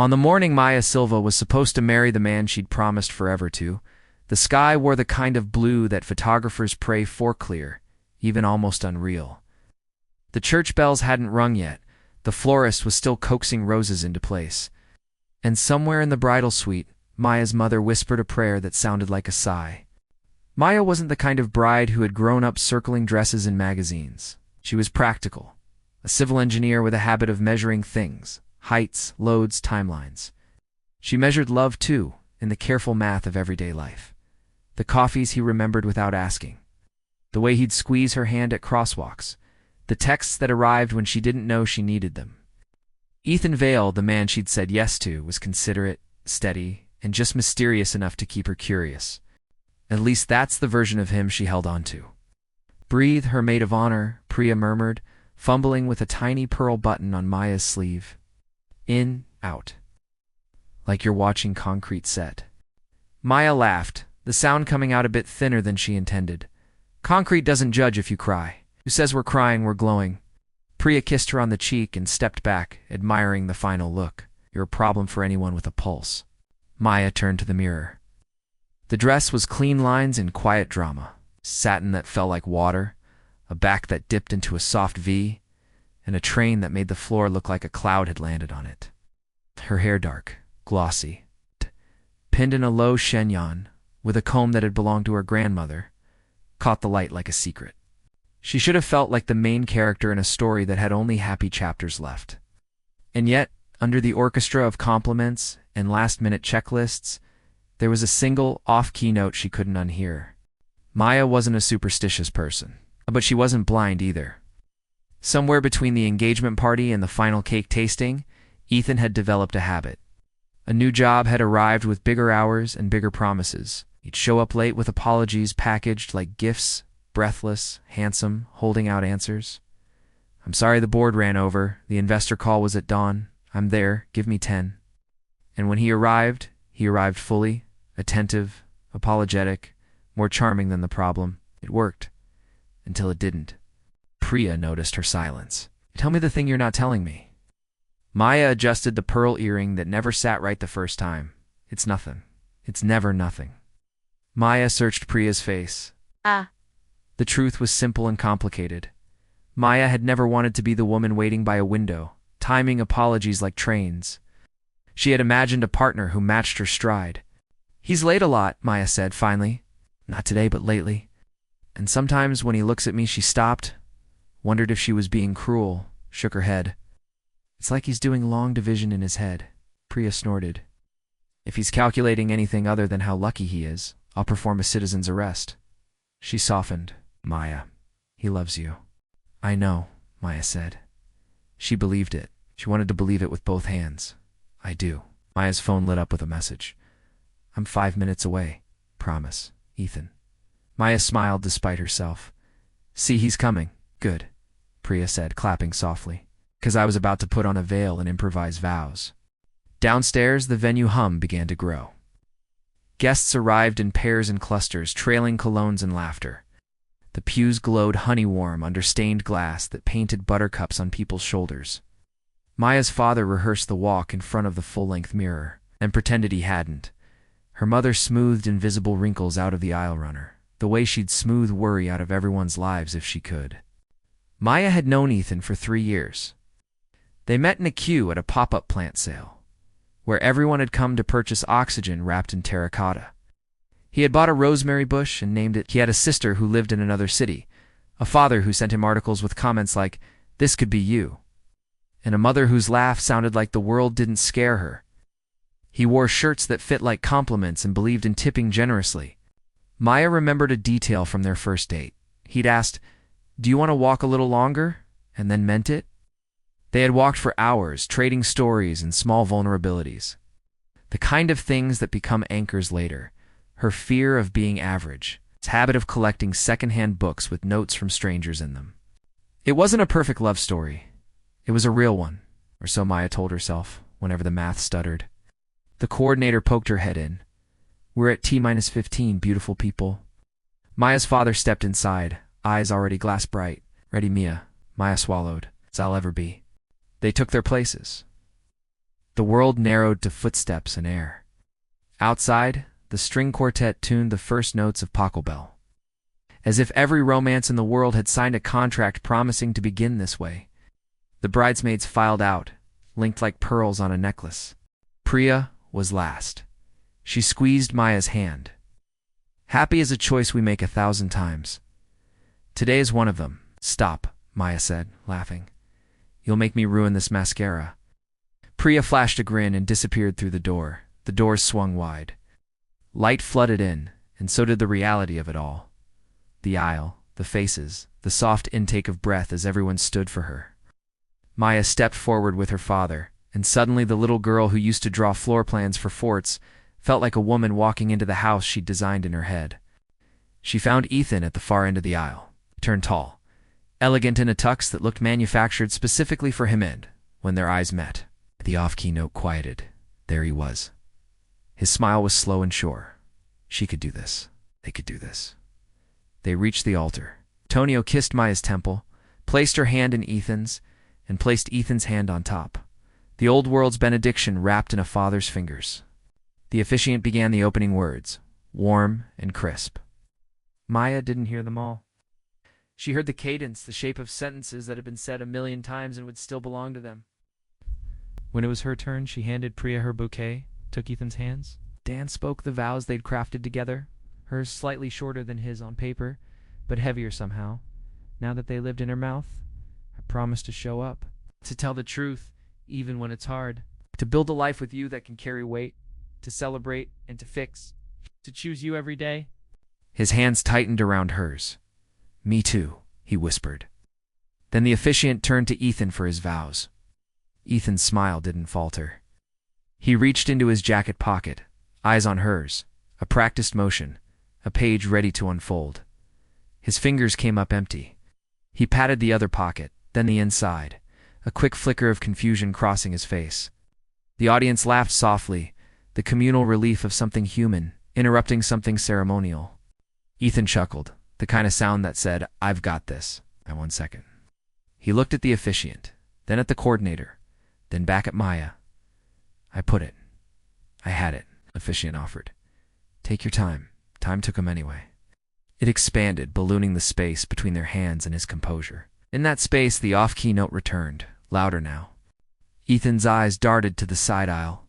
On the morning Maya Silva was supposed to marry the man she'd promised forever to, the sky wore the kind of blue that photographers pray for clear, even almost unreal. The church bells hadn't rung yet. The florist was still coaxing roses into place. And somewhere in the bridal suite, Maya's mother whispered a prayer that sounded like a sigh. Maya wasn't the kind of bride who had grown up circling dresses in magazines. She was practical, a civil engineer with a habit of measuring things, heights, loads, timelines. She measured love, too, in the careful math of everyday life. The coffees he remembered without asking. The way he'd squeeze her hand at crosswalks. The texts that arrived when she didn't know she needed them. Ethan Vale, the man she'd said yes to, was considerate, steady, and just mysterious enough to keep her curious. At least that's the version of him she held on to. "Breathe, her maid of honor," Priya murmured, fumbling with a tiny pearl button on Maya's sleeve. "In, out. Like you're watching concrete set." Maya laughed, the sound coming out a bit thinner than she intended. "Concrete doesn't judge if you cry. Who says we're crying, we're glowing?" Priya kissed her on the cheek and stepped back, admiring the final look. "You're a problem for anyone with a pulse." Maya turned to the mirror. The dress was clean lines and quiet drama. Satin that fell like water, a back that dipped into a soft V, and a train that made the floor look like a cloud had landed on it. Her hair dark, glossy, pinned in a low chignon, with a comb that had belonged to her grandmother, caught the light like a secret. She should have felt like the main character in a story that had only happy chapters left. And yet, under the orchestra of compliments and last-minute checklists, there was a single, off-key note she couldn't unhear. Maya wasn't a superstitious person, but she wasn't blind either. Somewhere between the engagement party and the final cake tasting, Ethan had developed a habit. A new job had arrived with bigger hours and bigger promises. He'd show up late with apologies packaged like gifts, breathless, handsome, holding out answers. "I'm sorry the board ran over. The investor call was at dawn. I'm there. Give me 10. And when he arrived fully, attentive, apologetic, more charming than the problem. It worked. Until it didn't. Priya noticed her silence. "Tell me the thing you're not telling me." Maya adjusted the pearl earring that never sat right the first time. "It's nothing. It's never nothing." Maya searched Priya's face. The truth was simple and complicated. Maya had never wanted to be the woman waiting by a window, timing apologies like trains. She had imagined a partner who matched her stride. "He's late a lot," Maya said finally. "Not today, but lately. And sometimes when he looks at me," she stopped, wondered if she was being cruel, shook her head. "It's like he's doing long division in his head." Priya snorted. "If he's calculating anything other than how lucky he is, I'll perform a citizen's arrest." She softened. "Maya, he loves you." "I know," Maya said. She believed it. She wanted to believe it with both hands. "I do." Maya's phone lit up with a message. "I'm 5 minutes away. Promise, Ethan." Maya smiled despite herself. "See, he's coming. Good," Priya said, clapping softly. "'Cause I was about to put on a veil and improvise vows." Downstairs, the venue hum began to grow. Guests arrived in pairs and clusters, trailing colognes and laughter. The pews glowed honey-warm under stained glass that painted buttercups on people's shoulders. Maya's father rehearsed the walk in front of the full-length mirror, and pretended he hadn't. Her mother smoothed invisible wrinkles out of the aisle runner, the way she'd smooth worry out of everyone's lives if she could. Maya had known Ethan for 3 years. They met in a queue at a pop-up plant sale, where everyone had come to purchase oxygen wrapped in terracotta. He had bought a rosemary bush and named it. He had a sister who lived in another city, a father who sent him articles with comments like, "This could be you," and a mother whose laugh sounded like the world didn't scare her. He wore shirts that fit like compliments and believed in tipping generously. Maya remembered a detail from their first date. He'd asked, "Do you want to walk a little longer?" and then meant it. They had walked for hours, trading stories and small vulnerabilities. The kind of things that become anchors later. Her fear of being average, his habit of collecting secondhand books with notes from strangers in them. It wasn't a perfect love story. It was a real one, or so Maya told herself, whenever the math stuttered. The coordinator poked her head in. "We're at T-15, beautiful people." Maya's father stepped inside, eyes already glass bright. "Ready, Mia." Maya swallowed. "As I'll ever be." They took their places. The world narrowed to footsteps and air. Outside, the string quartet tuned the first notes of Pachelbel. As if every romance in the world had signed a contract promising to begin this way. The bridesmaids filed out, linked like pearls on a necklace. Priya was last. She squeezed Maya's hand. Happy is a choice we make 1,000 times. Today is one of them. Stop, Maya said, laughing. You'll make me ruin this mascara. Priya flashed a grin and disappeared through the door. The doors swung wide. Light flooded in, and so did the reality of it all. The aisle, the faces, the soft intake of breath as everyone stood for her. Maya stepped forward with her father, and suddenly the little girl who used to draw floor plans for forts felt like a woman walking into the house she'd designed in her head. She found Ethan at the far end of the aisle. He turned tall, elegant in a tux that looked manufactured specifically for him, and, when their eyes met, the off-key note quieted. There he was. His smile was slow and sure. She could do this. They could do this. They reached the altar. Antonio kissed Maya's temple, placed her hand in Ethan's, and placed Ethan's hand on top. The old world's benediction wrapped in a father's fingers. The officiant began the opening words, warm and crisp. Maya didn't hear them all. She heard the cadence, the shape of sentences that had been said 1,000,000 times and would still belong to them. When it was her turn, she handed Priya her bouquet, took Ethan's hands. Dan spoke the vows they'd crafted together, hers slightly shorter than his on paper, but heavier somehow. Now that they lived in her mouth, I promised to show up, to tell the truth, even when it's hard, to build a life with you that can carry weight, to celebrate and to fix, to choose you every day. His hands tightened around hers. Me too, he whispered. Then the officiant turned to Ethan for his vows. Ethan's smile didn't falter. He reached into his jacket pocket, eyes on hers, a practiced motion, a page ready to unfold. His fingers came up empty. He patted the other pocket, then the inside, a quick flicker of confusion crossing his face. The audience laughed softly, the communal relief of something human, interrupting something ceremonial. Ethan chuckled, the kind of sound that said, I've got this. 1 second. He looked at the officiant, then at the coordinator, then back at Maya. I had it, officiant offered. Take your time. Time took him anyway. It expanded, ballooning the space between their hands and his composure. In that space, the off-key note returned, louder now. Ethan's eyes darted to the side aisle.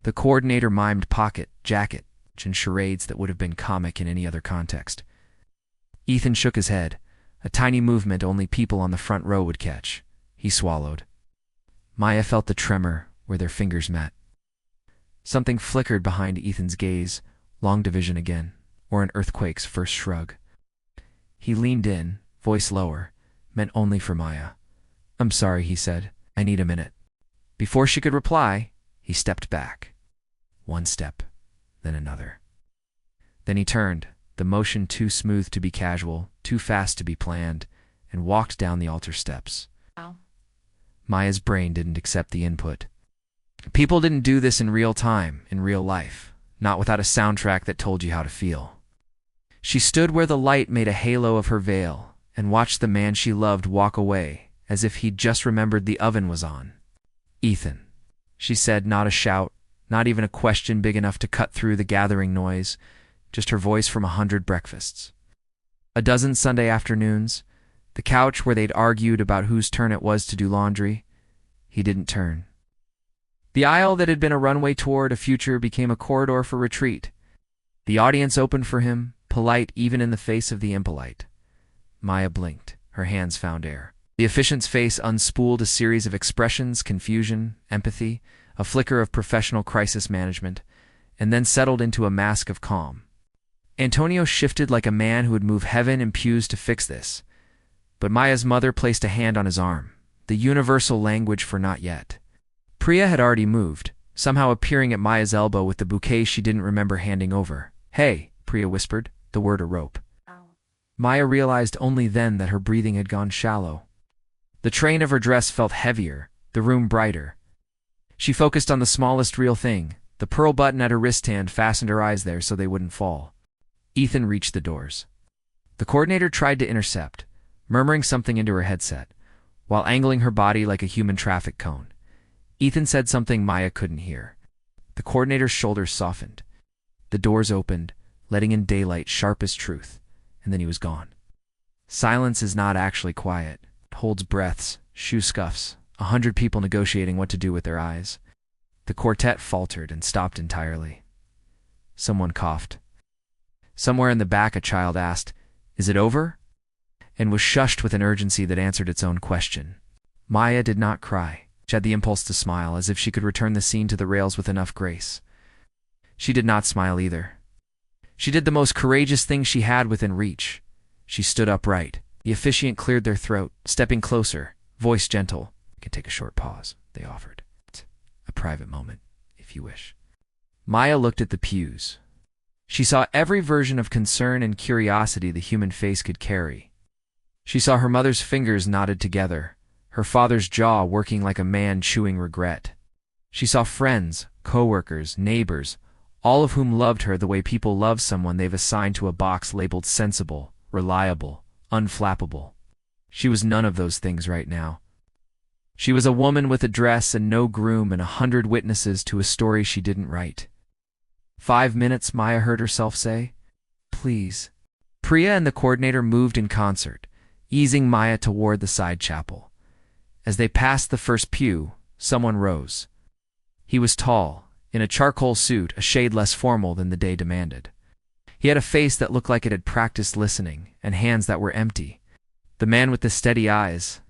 The coordinator mimed pocket, jacket, and charades that would have been comic in any other context. Ethan shook his head, a tiny movement only people on the front row would catch. He swallowed. Maya felt the tremor where their fingers met. Something flickered behind Ethan's gaze, long division again, or an earthquake's first shrug. He leaned in, voice lower, meant only for Maya. I'm sorry, he said. I need a minute. Before she could reply, he stepped back. 1 step, then another. Then he turned, the motion too smooth to be casual, too fast to be planned, and walked down the altar steps. Wow. Maya's brain didn't accept the input. People didn't do this in real time, in real life, not without a soundtrack that told you how to feel. She stood where the light made a halo of her veil and watched the man she loved walk away as if he'd just remembered the oven was on. Ethan, she said, not a shout, not even a question big enough to cut through the gathering noise, just her voice from 100 breakfasts. A dozen Sunday afternoons, the couch where they'd argued about whose turn it was to do laundry, he didn't turn. The aisle that had been a runway toward a future became a corridor for retreat. The audience opened for him, polite even in the face of the impolite. Maya blinked. Her hands found air. The officiant's face unspooled a series of expressions, confusion, empathy, a flicker of professional crisis management, and then settled into a mask of calm. Antonio shifted like a man who would move heaven and pews to fix this. But Maya's mother placed a hand on his arm, the universal language for not yet. Priya had already moved, somehow appearing at Maya's elbow with the bouquet she didn't remember handing over. Hey, Priya whispered, the word a rope. Ow. Maya realized only then that her breathing had gone shallow. The train of her dress felt heavier, the room brighter. She focused on the smallest real thing. The pearl button at her wristband fastened her eyes there so they wouldn't fall. Ethan reached the doors. The coordinator tried to intercept, murmuring something into her headset, while angling her body like a human traffic cone. Ethan said something Maya couldn't hear. The coordinator's shoulders softened. The doors opened, letting in daylight sharp as truth, and then he was gone. Silence is not actually quiet. It holds breaths, shoe scuffs, 100 people negotiating what to do with their eyes. The quartet faltered and stopped entirely. Someone coughed. Somewhere in the back a child asked, "Is it over?" and was shushed with an urgency that answered its own question. Maya did not cry. She had the impulse to smile, as if she could return the scene to the rails with enough grace. She did not smile either. She did the most courageous thing she had within reach. She stood upright. The officiant cleared their throat, stepping closer, voice gentle. "You can take a short pause," they offered. "A private moment, if you wish." Maya looked at the pews. She saw every version of concern and curiosity the human face could carry. She saw her mother's fingers knotted together, her father's jaw working like a man chewing regret. She saw friends, co-workers, neighbors, all of whom loved her the way people love someone they've assigned to a box labeled sensible, reliable, unflappable. She was none of those things right now. She was a woman with a dress and no groom and 100 witnesses to a story she didn't write. 5 minutes, Maya heard herself say. "Please." Priya and the coordinator moved in concert, easing Maya toward the side chapel. As they passed the first pew, someone rose. He was tall, in a charcoal suit a shade less formal than the day demanded. He had a face that looked like it had practiced listening, and hands that were empty. The man with the steady eyes.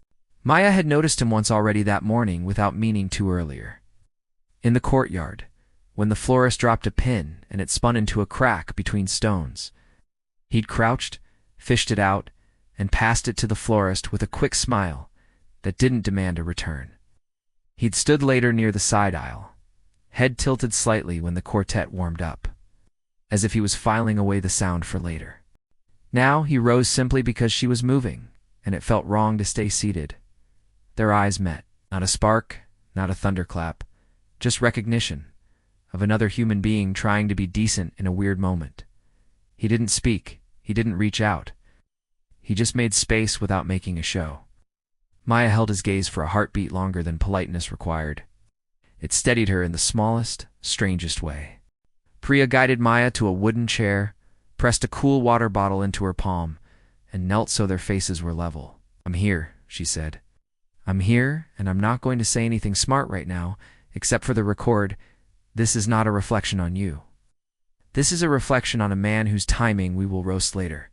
Maya had noticed him once already that morning without meaning to earlier. In the courtyard, when the florist dropped a pin and it spun into a crack between stones. He'd crouched, fished it out, and passed it to the florist with a quick smile that didn't demand a return. He'd stood later near the side aisle, head tilted slightly when the quartet warmed up, as if he was filing away the sound for later. Now he rose simply because she was moving, and it felt wrong to stay seated. Their eyes met. Not a spark, not a thunderclap, just recognition of another human being trying to be decent in a weird moment. He didn't speak. He didn't reach out. He just made space without making a show. Maya held his gaze for a heartbeat longer than politeness required. It steadied her in the smallest, strangest way. Priya guided Maya to a wooden chair, pressed a cool water bottle into her palm, and knelt so their faces were level. "I'm here," she said. "I'm here, and I'm not going to say anything smart right now, except for the record. This is not a reflection on you. This is a reflection on a man whose timing we will roast later."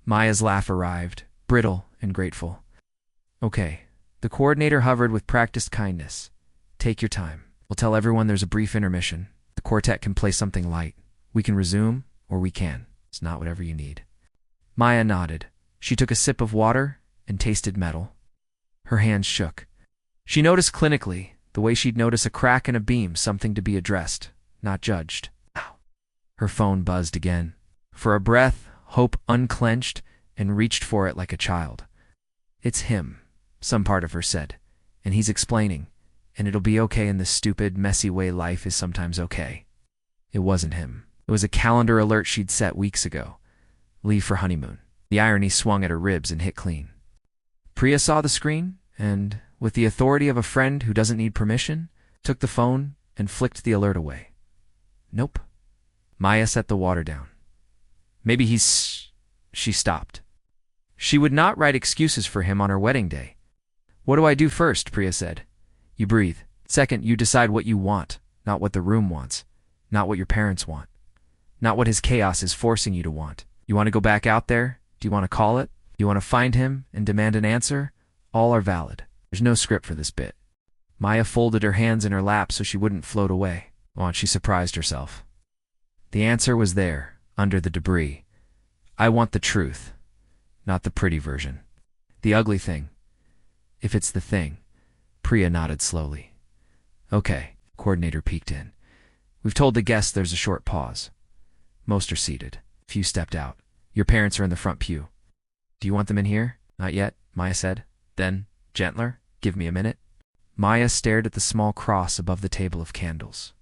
Maya's laugh arrived, brittle and grateful. "Okay." The coordinator hovered with practiced kindness. "Take your time. We'll tell everyone there's a brief intermission. The quartet can play something light. We can resume, or we can. It's not whatever you need." Maya nodded. She took a sip of water and tasted metal. Her hands shook. She noticed clinically, the way she'd notice a crack in a beam, something to be addressed, not judged. Ow. Her phone buzzed again. For a breath, Hope unclenched and reached for it like a child. "It's him," some part of her said, "and he's explaining, and it'll be okay in this stupid, messy way life is sometimes okay." It wasn't him. It was a calendar alert she'd set weeks ago. Leave for honeymoon. The irony swung at her ribs and hit clean. Priya saw the screen, and, with the authority of a friend who doesn't need permission, took the phone and flicked the alert away. "Nope." Maya set the water down. "Maybe he's..." She stopped. She would not write excuses for him on her wedding day. "What do I do first?" Priya said. "You breathe. Second, you decide what you want, not what the room wants, not what your parents want, not what his chaos is forcing you to want. You want to go back out there? Do you want to call it? Do you want to find him and demand an answer? All are valid. There's no script for this bit." Maya folded her hands in her lap so she wouldn't float away. Once she surprised herself. The answer was there, under the debris. "I want the truth, not the pretty version. The ugly thing. If it's the thing." Priya nodded slowly. "Okay," coordinator peeked in. "We've told the guests there's a short pause. Most are seated. Few stepped out. Your parents are in the front pew. Do you want them in here?" "Not yet," Maya said. Then, gentler, "Give me a minute." Maya stared at the small cross above the table of candles.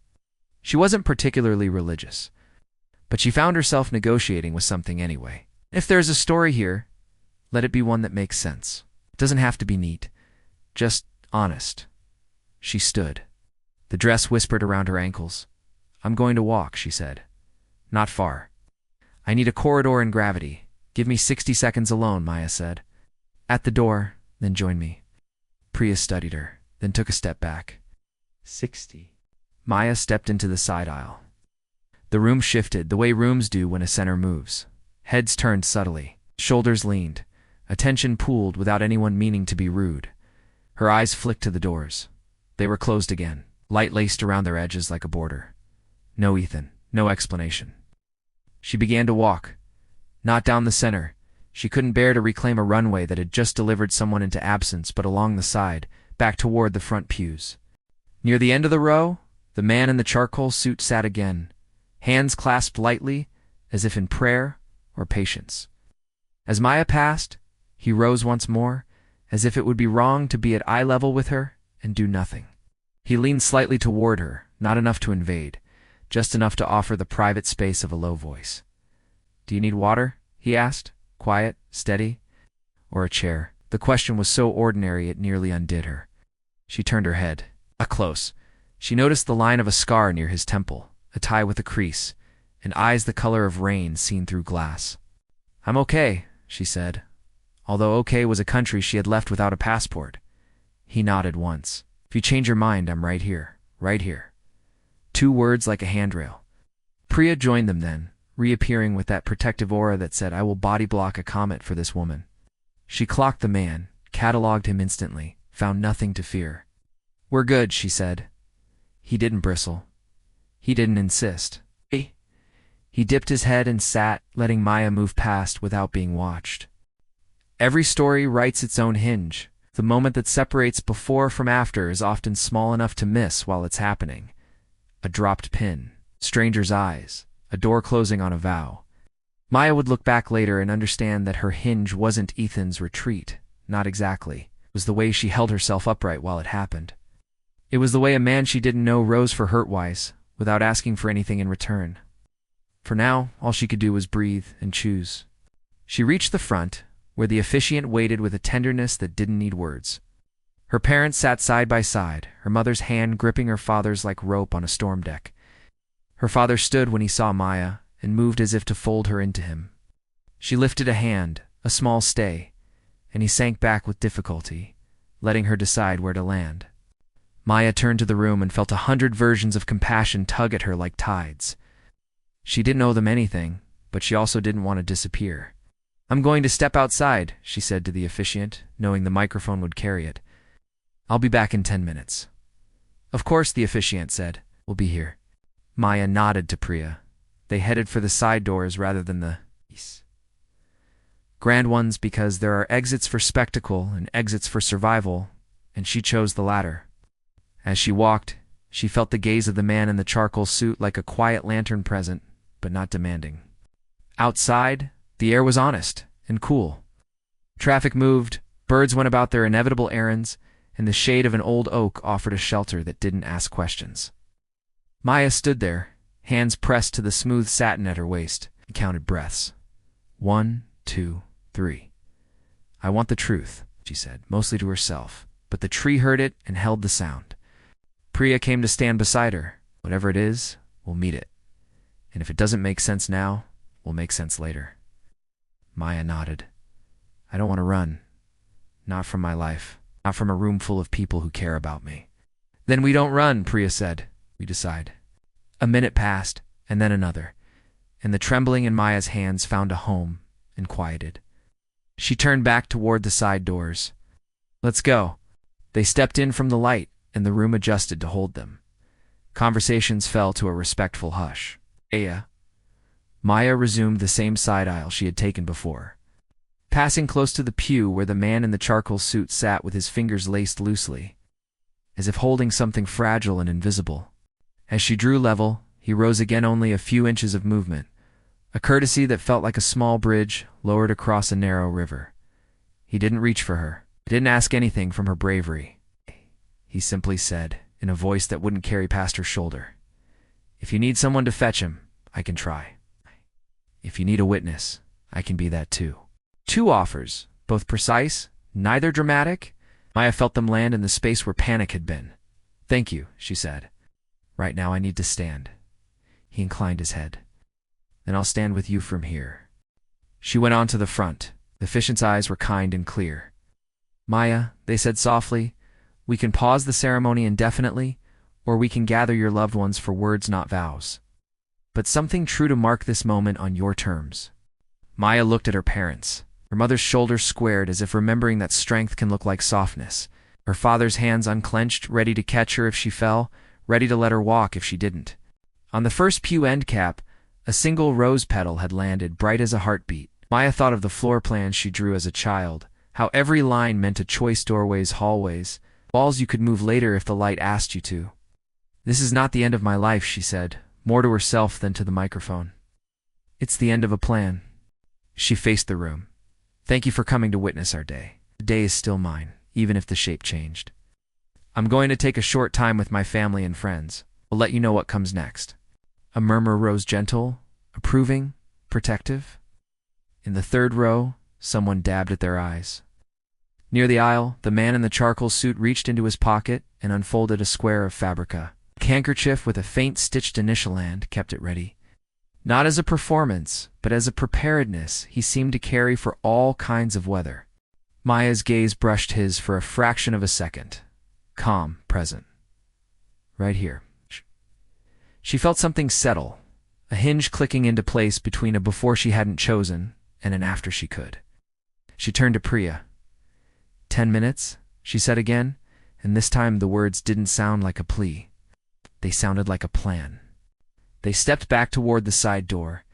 She wasn't particularly religious, but she found herself negotiating with something anyway. If there's a story here, let it be one that makes sense. It doesn't have to be neat, just honest. She stood. The dress whispered around her ankles. "I'm going to walk," she said. "Not far. I need a corridor in gravity. Give me 60 seconds alone," Maya said. "At the door, then join me." Priya studied her, then took a step back. 60. Maya stepped into the side aisle. The room shifted, the way rooms do when a center moves. Heads turned subtly, shoulders leaned, attention pooled without anyone meaning to be rude. Her eyes flicked to the doors. They were closed again, light laced around their edges like a border. No Ethan, no explanation. She began to walk. Not down the center. She couldn't bear to reclaim a runway that had just delivered someone into absence, but along the side, back toward the front pews. Near the end of the row, the man in the charcoal suit sat again, hands clasped lightly, as if in prayer or patience. As Maya passed, he rose once more, as if it would be wrong to be at eye level with her and do nothing. He leaned slightly toward her, not enough to invade, just enough to offer the private space of a low voice. "Do you need water?" he asked, quiet, steady. "Or a chair?" The question was so ordinary it nearly undid her. She turned her head. Up close, she noticed the line of a scar near his temple, a tie with a crease, and eyes the color of rain seen through glass. "I'm okay," she said, although okay was a country she had left without a passport. He nodded once. "If you change your mind, I'm right here, right here." 2 words like a handrail. Priya joined them then, reappearing with that protective aura that said, "I will body block a comet for this woman." She clocked the man, catalogued him instantly, found nothing to fear. "We're good," she said. He didn't bristle. He didn't insist. He dipped his head and sat, letting Maya move past without being watched. Every story writes its own hinge. The moment that separates before from after is often small enough to miss while it's happening. A dropped pin, stranger's eyes, a door closing on a vow. Maya would look back later and understand that her hinge wasn't Ethan's retreat. Not exactly. It was the way she held herself upright while it happened. It was the way a man she didn't know rose for Hurtwise, without asking for anything in return. For now, all she could do was breathe and choose. She reached the front, where the officiant waited with a tenderness that didn't need words. Her parents sat side by side, her mother's hand gripping her father's like rope on a storm deck. Her father stood when he saw Maya, and moved as if to fold her into him. She lifted a hand, a small stay, and he sank back with difficulty, letting her decide where to land. Maya turned to the room and felt 100 versions of compassion tug at her like tides. She didn't owe them anything, but she also didn't want to disappear. "I'm going to step outside," she said to the officiant, knowing the microphone would carry it. "I'll be back in 10 minutes. "Of course," the officiant said. "We'll be here." Maya nodded to Priya. They headed for the side doors rather than the grand ones because there are exits for spectacle and exits for survival, and she chose the latter. As she walked, she felt the gaze of the man in the charcoal suit like a quiet lantern present, but not demanding. Outside, the air was honest and cool. Traffic moved, birds went about their inevitable errands, and the shade of an old oak offered a shelter that didn't ask questions. Maya stood there, hands pressed to the smooth satin at her waist, and counted breaths. 1, 2, 3. "I want the truth," she said, mostly to herself, but the tree heard it and held the sound. Priya came to stand beside her. "Whatever it is, we'll meet it. And if it doesn't make sense now, will make sense later." Maya nodded. "I don't want to run. Not from my life. Not from a room full of people who care about me." "Then we don't run," Priya said. "We decide." A minute passed, and then another, and the trembling in Maya's hands found a home and quieted. She turned back toward the side doors. "Let's go." They stepped in from the light, and the room adjusted to hold them. Conversations fell to a respectful hush. Maya resumed the same side aisle she had taken before. Passing close to the pew where the man in the charcoal suit sat with his fingers laced loosely, as if holding something fragile and invisible. As she drew level, he rose again, only a few inches of movement, a courtesy that felt like a small bridge lowered across a narrow river. He didn't reach for her, didn't ask anything from her bravery. He simply said, in a voice that wouldn't carry past her shoulder, "If you need someone to fetch him, I can try. If you need a witness, I can be that too." 2 offers, both precise, neither dramatic. Maya felt them land in the space where panic had been. Thank you, she said. Right now I need to stand. He inclined his head. Then I'll stand with you from here. She went on to the front. The Fiancé's eyes were kind and clear. Maya, they said softly, we can pause the ceremony indefinitely, or we can gather your loved ones for words, not vows. But something true to mark this moment on your terms. Maya looked at her parents. Her mother's shoulders squared as if remembering that strength can look like softness. Her father's hands unclenched, ready to catch her if she fell, ready to let her walk if she didn't. On the first pew end cap, a single rose petal had landed, bright as a heartbeat. Maya thought of the floor plans she drew as a child, how every line meant a choice: doorways, hallways, walls you could move later if the light asked you to. This is not the end of my life, she said, more to herself than to the microphone. It's the end of a plan. She faced the room. Thank you for coming to witness our day. The day is still mine, even if the shape changed. I'm going to take a short time with my family and friends. I'll let you know what comes next. A murmur rose, gentle, approving, protective. In the third row, someone dabbed at their eyes. Near the aisle, the man in the charcoal suit reached into his pocket and unfolded a square of fabrica. A handkerchief with a faint stitched initial and kept it ready. Not as a performance, but as a preparedness he seemed to carry for all kinds of weather. Maya's gaze brushed his for a fraction of a second. Calm, present. Right here. She felt something settle, a hinge clicking into place between a before she hadn't chosen and an after she could. She turned to Priya. 10 minutes, she said again, and this time the words didn't sound like a plea. They sounded like a plan. They stepped back toward the side door,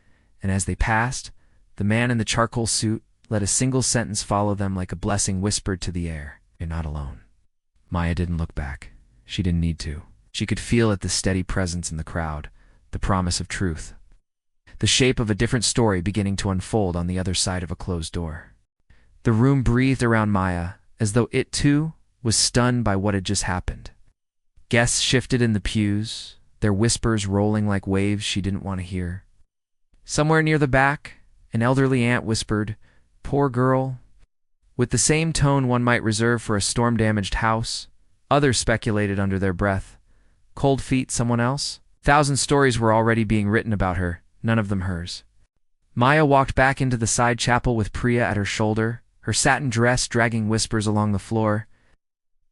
and as they passed, the man in the charcoal suit let a single sentence follow them like a blessing whispered to the air. You're not alone. Maya didn't look back. She didn't need to. She could feel it, the steady presence in the crowd, the promise of truth. The shape of a different story beginning to unfold on the other side of a closed door. The room breathed around Maya, as though it, too, was stunned by what had just happened. Guests shifted in the pews, their whispers rolling like waves she didn't want to hear. Somewhere near the back, an elderly aunt whispered, "Poor girl," with the same tone one might reserve for a storm-damaged house. Others speculated under their breath. Cold feet, someone else? 1,000 stories were already being written about her, none of them hers. Maya walked back into the side chapel with Priya at her shoulder, her satin dress dragging whispers along the floor.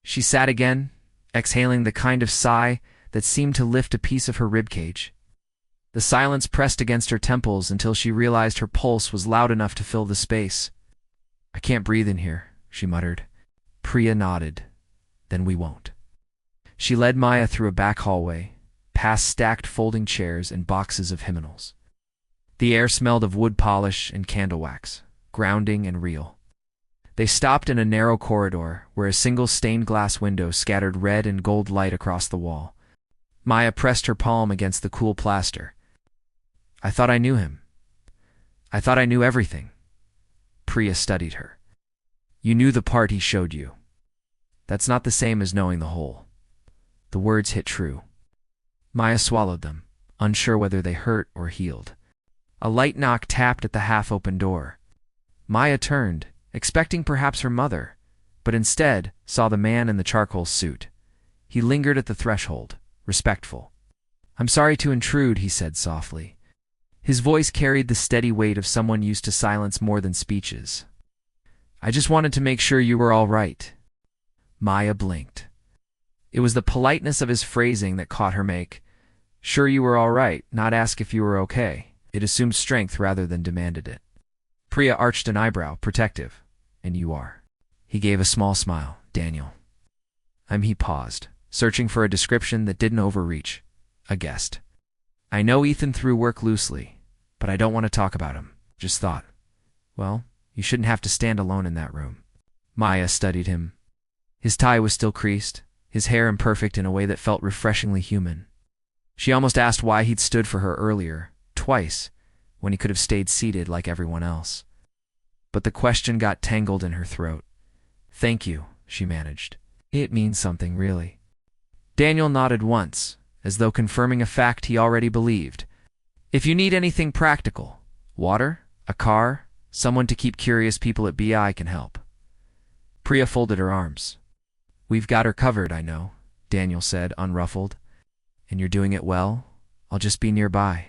She sat again, exhaling the kind of sigh that seemed to lift a piece of her ribcage. The silence pressed against her temples until she realized her pulse was loud enough to fill the space. "I can't breathe in here," she muttered. Priya nodded. "Then we won't." She led Maya through a back hallway, past stacked folding chairs and boxes of hymnals. The air smelled of wood polish and candle wax, grounding and real. They stopped in a narrow corridor where a single stained glass window scattered red and gold light across the wall. Maya pressed her palm against the cool plaster. "I thought I knew him. I thought I knew everything." Priya studied her. "You knew the part he showed you. That's not the same as knowing the whole." The words hit true. Maya swallowed them, unsure whether they hurt or healed. A light knock tapped at the half-open door. Maya turned, expecting perhaps her mother, but instead saw the man in the charcoal suit. He lingered at the threshold, respectful. "I'm sorry to intrude," he said softly. His voice carried the steady weight of someone used to silence more than speeches. "I just wanted to make sure you were all right." Maya blinked. It was the politeness of his phrasing that caught her make. Sure you were all right, not ask if you were okay. It assumed strength rather than demanded it. Priya arched an eyebrow, protective. "And you are." He gave a small smile. "Daniel." He paused, searching for a description that didn't overreach. "A guest. I know Ethan threw work loosely, but I don't want to talk about him. Just thought, well, you shouldn't have to stand alone in that room." Maya studied him. His tie was still creased, his hair imperfect in a way that felt refreshingly human. She almost asked why he'd stood for her earlier, twice, when he could have stayed seated like everyone else. But the question got tangled in her throat. "Thank you," she managed. "It means something, really." Daniel nodded once, as though confirming a fact he already believed. "If you need anything practical, water, a car, someone to keep curious people at BI can help." Priya folded her arms. "We've got her covered, I know. Daniel said, unruffled. And you're doing it well? I'll just be nearby.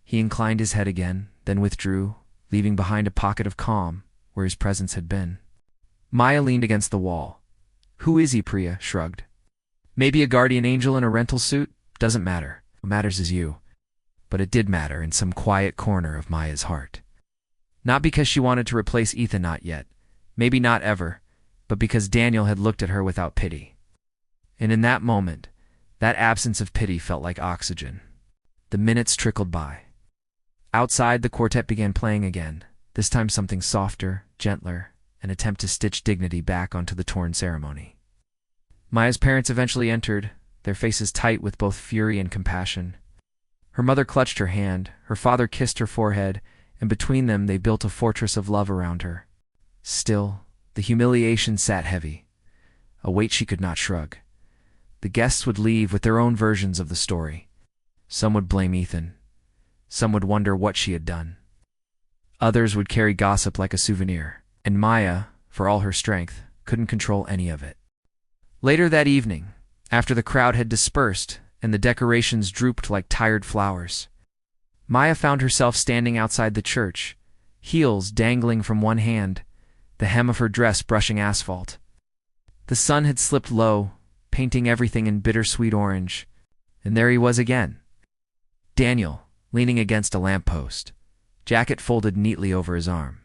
He inclined his head again, then withdrew, leaving behind a pocket of calm where his presence had been. Maya leaned against the wall. Who is he? Priya shrugged. Maybe a guardian angel in a rental suit? Doesn't matter. What matters is you. But it did matter in some quiet corner of Maya's heart. Not because she wanted to replace Ethan, not yet. Maybe not ever. But because Daniel had looked at her without pity. And in that moment, that absence of pity felt like oxygen. The minutes trickled by. Outside, the quartet began playing again, this time something softer, gentler, an attempt to stitch dignity back onto the torn ceremony. Maya's parents eventually entered, their faces tight with both fury and compassion. Her mother clutched her hand, her father kissed her forehead, and between them they built a fortress of love around her. Still, the humiliation sat heavy, a weight she could not shrug. The guests would leave with their own versions of the story. Some would blame Ethan. Some would wonder what she had done. Others would carry gossip like a souvenir, and Maya, for all her strength, couldn't control any of it. Later that evening, after the crowd had dispersed and the decorations drooped like tired flowers, Maya found herself standing outside the church, heels dangling from one hand, the hem of her dress brushing asphalt. The sun had slipped low, painting everything in bittersweet orange, and there he was again. Daniel, leaning against a lamppost, jacket folded neatly over his arm.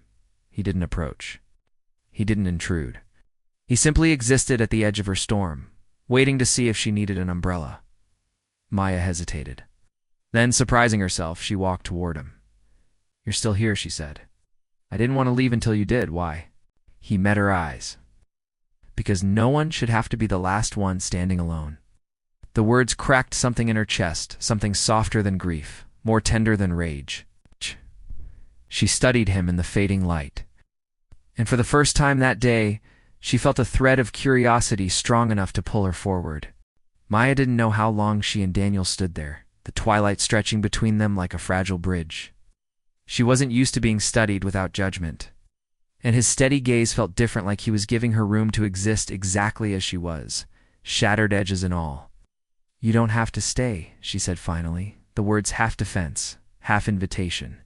He didn't approach. He didn't intrude. He simply existed at the edge of her storm, waiting to see if she needed an umbrella. Maya hesitated. Then, surprising herself, she walked toward him. "You're still here," she said. "I didn't want to leave until you did. Why?" He met her eyes. "Because no one should have to be the last one standing alone." The words cracked something in her chest, something softer than grief, more tender than rage. She studied him in the fading light. And for the first time that day, she felt a thread of curiosity strong enough to pull her forward. Maya didn't know how long she and Daniel stood there, the twilight stretching between them like a fragile bridge. She wasn't used to being studied without judgment. And his steady gaze felt different, like he was giving her room to exist exactly as she was, shattered edges and all. "You don't have to stay," she said finally, the words half defense, half invitation.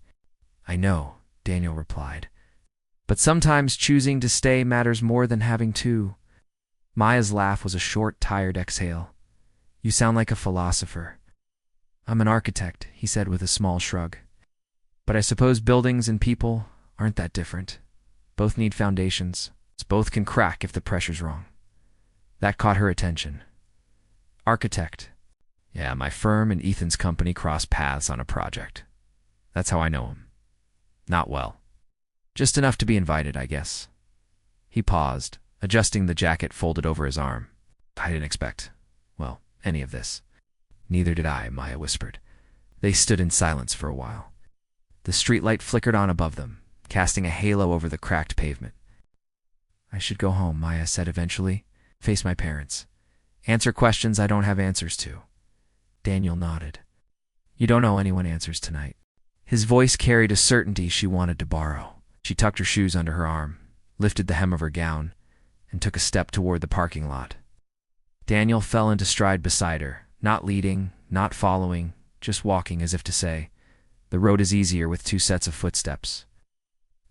"I know," Daniel replied. "But sometimes choosing to stay matters more than having to." Maya's laugh was a short, tired exhale. "You sound like a philosopher." "I'm an architect," he said with a small shrug. "But I suppose buildings and people aren't that different. Both need foundations. Both can crack if the pressure's wrong." That caught her attention. "Architect. Yeah, my firm and Ethan's company crossed paths on a project. That's how I know him. Not well. Just enough to be invited, I guess." He paused, adjusting the jacket folded over his arm. "I didn't expect, well, any of this." "Neither did I," Maya whispered. They stood in silence for a while. The streetlight flickered on above them, casting a halo over the cracked pavement. "I should go home," Maya said eventually. "Face my parents. Answer questions I don't have answers to." Daniel nodded. "You don't owe anyone answers tonight." His voice carried a certainty she wanted to borrow. She tucked her shoes under her arm, lifted the hem of her gown, and took a step toward the parking lot. Daniel fell into stride beside her, not leading, not following, just walking as if to say, "The road is easier with two sets of footsteps."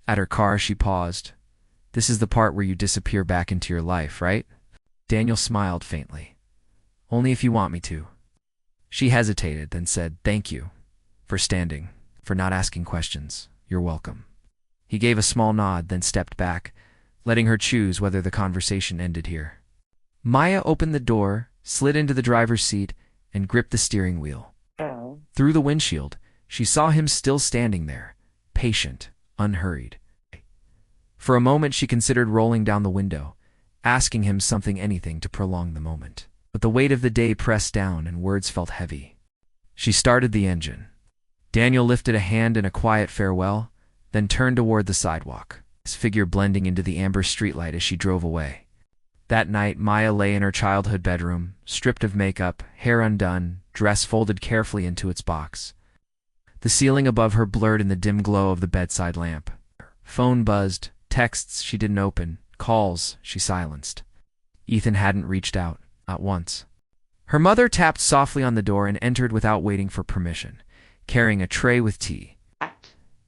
At her car, she paused. "This is the part where you disappear back into your life, right?" Daniel smiled faintly. "Only if you want me to." She hesitated, then said, "Thank you. For standing. For not asking questions. You're welcome." He gave a small nod, then stepped back, letting her choose whether the conversation ended here. Maya opened the door, slid into the driver's seat, and gripped the steering wheel. Through the windshield, she saw him still standing there, patient, unhurried. For a moment she considered rolling down the window, asking him something, anything to prolong the moment. But the weight of the day pressed down and words felt heavy. She started the engine. Daniel lifted a hand in a quiet farewell, then turned toward the sidewalk, his figure blending into the amber streetlight as she drove away. That night, Maya lay in her childhood bedroom, stripped of makeup, hair undone, dress folded carefully into its box. The ceiling above her blurred in the dim glow of the bedside lamp. Phone buzzed, texts she didn't open, calls she silenced. Ethan hadn't reached out. At once. Her mother tapped softly on the door and entered without waiting for permission, carrying a tray with tea.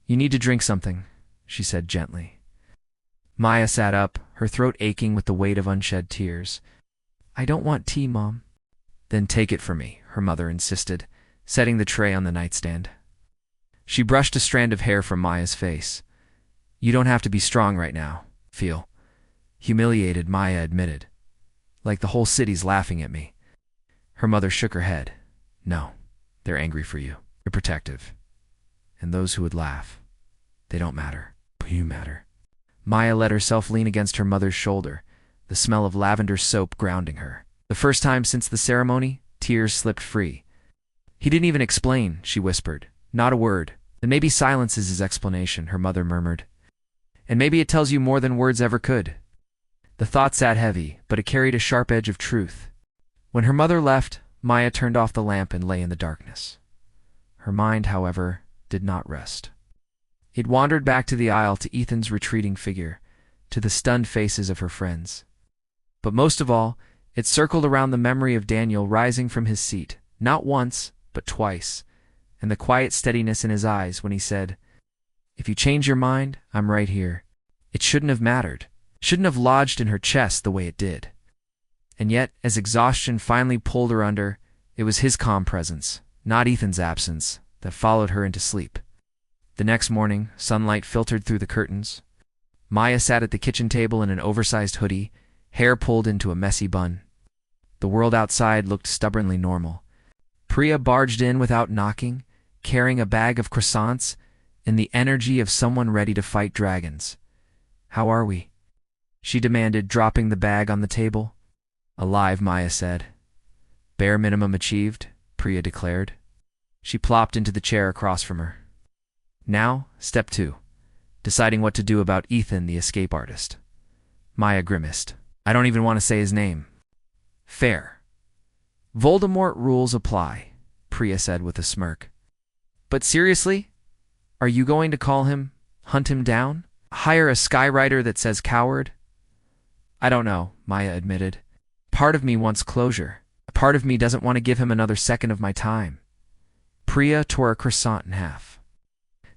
You need to drink something, she said gently. Maya sat up, her throat aching with the weight of unshed tears. I don't want tea, Mom. Then take it for me, her mother insisted, setting the tray on the nightstand. She brushed a strand of hair from Maya's face. You don't have to be strong right now. Feel humiliated, Maya admitted. Like the whole city's laughing at me. Her mother shook her head. No, they're angry for you. You're protective. And those who would laugh, they don't matter. But you matter. Maya let herself lean against her mother's shoulder, the smell of lavender soap grounding her. The first time since the ceremony, tears slipped free. He didn't even explain, she whispered. Not a word. Then maybe silence is his explanation, her mother murmured. And maybe it tells you more than words ever could. The thought sat heavy, but it carried a sharp edge of truth. When her mother left, Maya turned off the lamp and lay in the darkness. Her mind, however, did not rest. It wandered back to the aisle, to Ethan's retreating figure, to the stunned faces of her friends. But most of all, it circled around the memory of Daniel rising from his seat, not once, but twice, and the quiet steadiness in his eyes when he said, If you change your mind, I'm right here. It shouldn't have mattered. Shouldn't have lodged in her chest the way it did. And yet, as exhaustion finally pulled her under, it was his calm presence, not Ethan's absence, that followed her into sleep. The next morning, sunlight filtered through the curtains. Maya sat at the kitchen table in an oversized hoodie, hair pulled into a messy bun. The world outside looked stubbornly normal. Priya barged in without knocking, carrying a bag of croissants and the energy of someone ready to fight dragons. How are we? She demanded, dropping the bag on the table. Alive, Maya said. Bare minimum achieved, Priya declared. She plopped into the chair across from her. Now, step 2. Deciding what to do about Ethan, the escape artist. Maya grimaced. I don't even want to say his name. Fair. Voldemort rules apply, Priya said with a smirk. But seriously? Are you going to call him, hunt him down? Hire a skywriter that says coward? I don't know, Maya admitted. Part of me wants closure. A part of me doesn't want to give him another second of my time. Priya tore a croissant in half.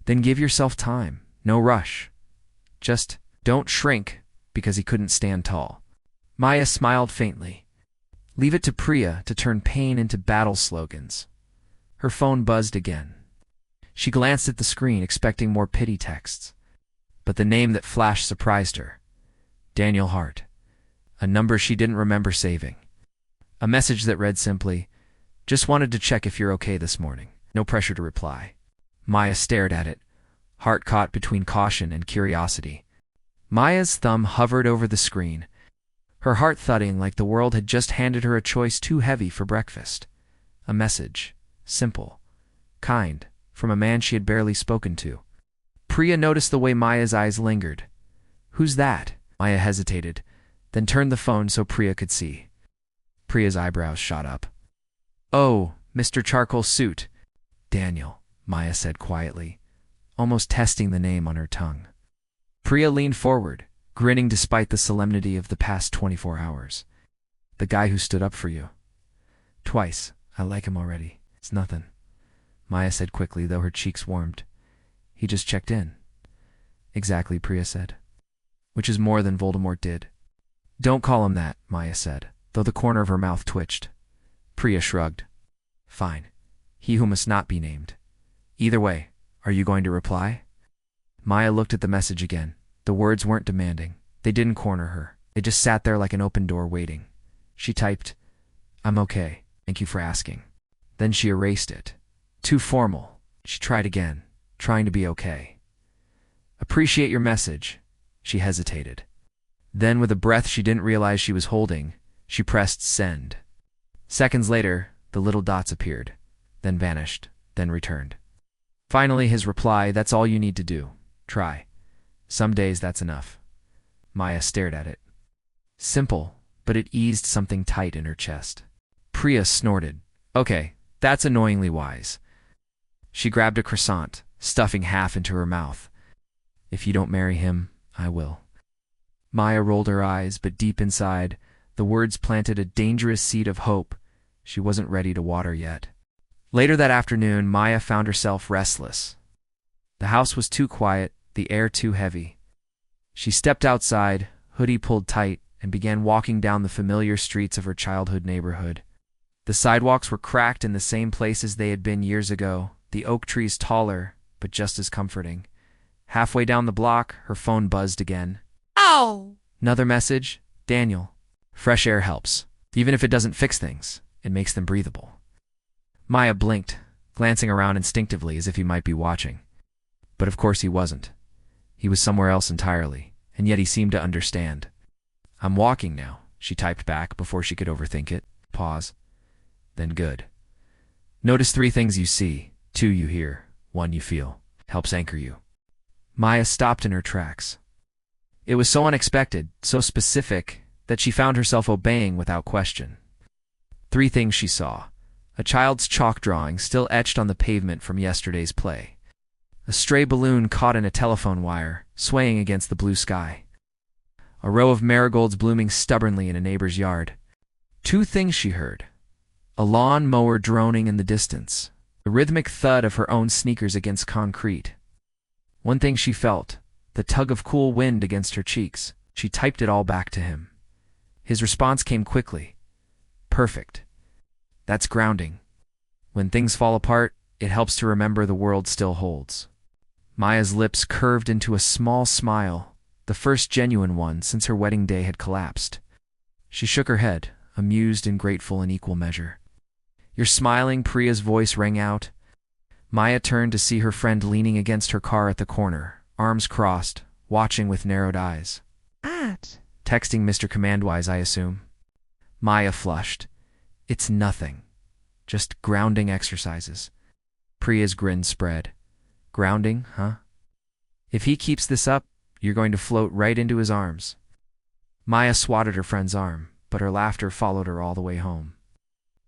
Then give yourself time. No rush. Just don't shrink because he couldn't stand tall. Maya smiled faintly. Leave it to Priya to turn pain into battle slogans. Her phone buzzed again. She glanced at the screen, expecting more pity texts. But the name that flashed surprised her. Daniel Hart. A number she didn't remember saving. A message that read simply, Just wanted to check if you're okay this morning. No pressure to reply. Maya stared at it, heart caught between caution and curiosity. Maya's thumb hovered over the screen, her heart thudding like the world had just handed her a choice too heavy for breakfast. A message, simple, kind, from a man she had barely spoken to. Priya noticed the way Maya's eyes lingered. Who's that? Maya hesitated, then turned the phone so Priya could see. Priya's eyebrows shot up. Oh, Mr. Charcoal Suit. Daniel, Maya said quietly, almost testing the name on her tongue. Priya leaned forward, grinning despite the solemnity of the past 24 hours. The guy who stood up for you. Twice. I like him already. It's nothing. Maya said quickly, though her cheeks warmed. He just checked in. Exactly, Priya said. Which is more than Voldemort did. Don't call him that, Maya said, though the corner of her mouth twitched. Priya shrugged. Fine. He who must not be named. Either way, are you going to reply? Maya looked at the message again. The words weren't demanding. They didn't corner her. They just sat there like an open door waiting. She typed, I'm okay. Thank you for asking. Then she erased it. Too formal. She tried again, trying to be okay. Appreciate your message. She hesitated. Then, with a breath she didn't realize she was holding, she pressed send. Seconds later, the little dots appeared, then vanished, then returned. Finally, his reply, that's all you need to do. Try. Some days that's enough. Maya stared at it. Simple, but it eased something tight in her chest. Priya snorted. Okay, that's annoyingly wise. She grabbed a croissant, stuffing half into her mouth. If you don't marry him, I will. Maya rolled her eyes, but deep inside, The words planted a dangerous seed of hope she wasn't ready to water yet. Later that afternoon, Maya found herself restless. The house was too quiet, the air too heavy. She stepped outside, hoodie pulled tight, and began walking down the familiar streets of her childhood neighborhood. The sidewalks were cracked in the same places they had been years ago, the oak trees taller, but just as comforting. Halfway down the block, her phone buzzed again. Oh! Another message. Daniel. Fresh air helps. Even if it doesn't fix things, it makes them breathable. Maya blinked, glancing around instinctively as if he might be watching. But of course he wasn't. He was somewhere else entirely, and yet he seemed to understand. I'm walking now, she typed back before she could overthink it. Pause. Then good. Notice 3 things you see, 2 you hear, 1 you feel. Helps anchor you. Maya stopped in her tracks. It was so unexpected, so specific, that she found herself obeying without question. 3 things she saw. A child's chalk drawing still etched on the pavement from yesterday's play. A stray balloon caught in a telephone wire, swaying against the blue sky. A row of marigolds blooming stubbornly in a neighbor's yard. 2 things she heard. A lawn mower droning in the distance. The rhythmic thud of her own sneakers against concrete. 1 thing she felt. The tug of cool wind against her cheeks. She typed it all back to him. His response came quickly. Perfect. That's grounding. When things fall apart, it helps to remember the world still holds. Maya's lips curved into a small smile, the first genuine one since her wedding day had collapsed. She shook her head, amused and grateful in equal measure. You're smiling, Priya's voice rang out. Maya turned to see her friend leaning against her car at the corner, arms crossed, watching with narrowed eyes. Texting Mr. Commandwise, I assume. Maya flushed. It's nothing. Just grounding exercises. Priya's grin spread. Grounding, huh? If he keeps this up, you're going to float right into his arms. Maya swatted her friend's arm, but her laughter followed her all the way home.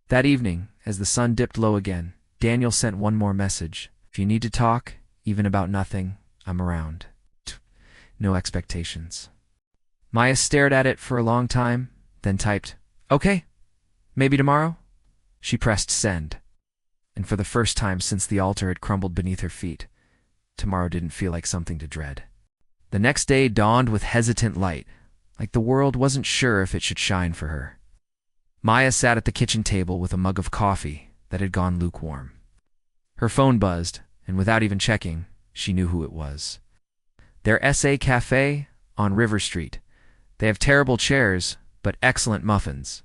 That evening, as the sun dipped low again, Daniel sent one more message. If you need to talk, even about nothing, I'm around. No expectations. Maya stared at it for a long time, then typed, Okay, maybe tomorrow? She pressed send, and for the first time since the altar had crumbled beneath her feet, tomorrow didn't feel like something to dread. The next day dawned with hesitant light, like the world wasn't sure if it should shine for her. Maya sat at the kitchen table with a mug of coffee that had gone lukewarm. Her phone buzzed, and without even checking, she knew who it was. Their SA Cafe on River Street. They have terrible chairs, but excellent muffins.